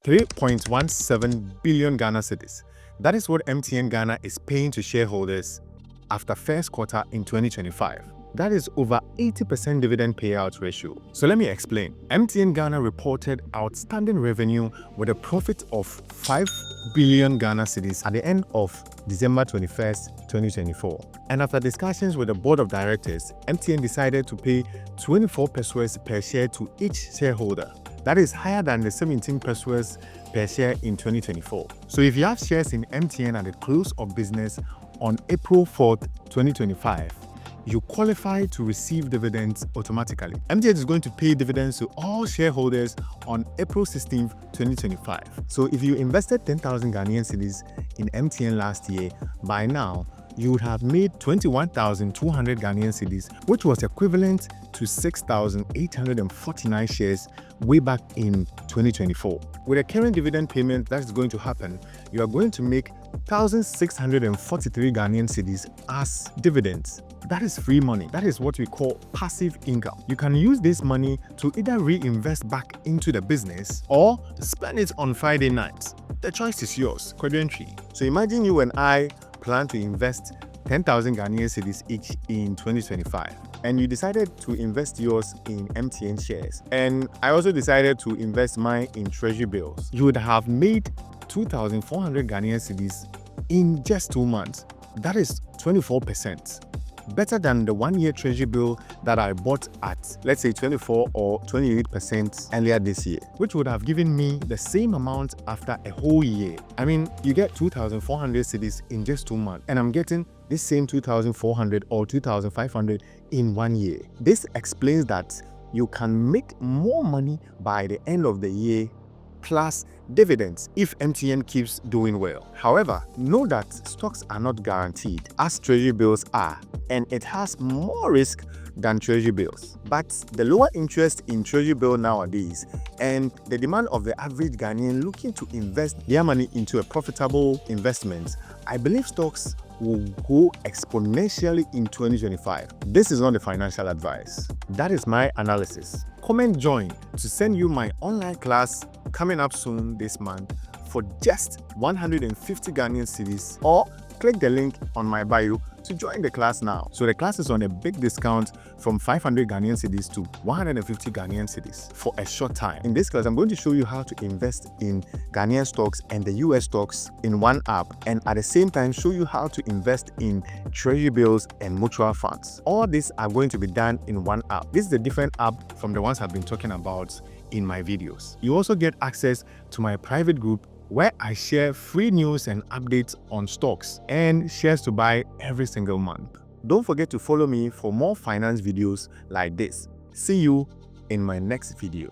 3.17 billion Ghana cedis. That is what MTN Ghana is paying to shareholders after first quarter in 2025. That is over 80% dividend payout ratio. So let me explain. MTN Ghana reported outstanding revenue with a profit of 5 billion Ghana cedis at the end of December 21st, 2024. And after discussions with the board of directors, MTN decided to pay 24 pesos per share to each shareholder. That is higher than the 17 pesos per share in 2024. So if you have shares in MTN at the close of business on April 4th, 2025, you qualify to receive dividends automatically. MTN is going to pay dividends to all shareholders on April 16th, 2025. So if you invested 10,000 Ghanaian cedis in MTN last year, by now, you would have made 21,200 Ghanaian cedis, which was equivalent to 6,849 shares way back in 2024. With a current dividend payment that is going to happen, you are going to make 1,643 Ghanaian cedis as dividends. That is free money. That is what we call passive income. You can use this money to either reinvest back into the business or spend it on Friday nights. The choice is yours, quadrantry. So imagine you and I plan to invest 10,000 Ghanaian cedis each in 2025. And you decided to invest yours in MTN shares. And I also decided to invest mine in treasury bills. You would have made 2,400 Ghanaian cedis in just 2 months. That is 24%. Better than the 1-year treasury bill that I bought at, let's say, 24 or 28% earlier this year, which would have given me the same amount after a whole year. I mean, you get 2,400 cedis in just 2 months, and I'm getting this same 2,400 or 2,500 in 1 year. This explains that you can make more money by the end of the year plus dividends if MTN keeps doing well. However, know that stocks are not guaranteed as treasury bills are, and it has more risk than treasury bills. But the lower interest in treasury bill nowadays and the demand of the average Ghanaian looking to invest their money into a profitable investment, I believe stocks will go exponentially in 2025. This is not a financial advice. That is my analysis. Comment join to send you my online class coming up soon this month for just 150 Ghanaian cedis, or click the link on my bio to join the class now. So the class is on a big discount from 500 Ghanaian cedis to 150 Ghanaian cedis for a short time. In this class, I'm going to show you how to invest in Ghanaian stocks and the US stocks in one app, and at the same time show you how to invest in treasury bills and mutual funds. All these are going to be done in one app. This is a different app from the ones I've been talking about in my videos. You also get access to my private group where I share free news and updates on stocks and shares to buy every single month. Don't forget to follow me for more finance videos like this. See you in my next video.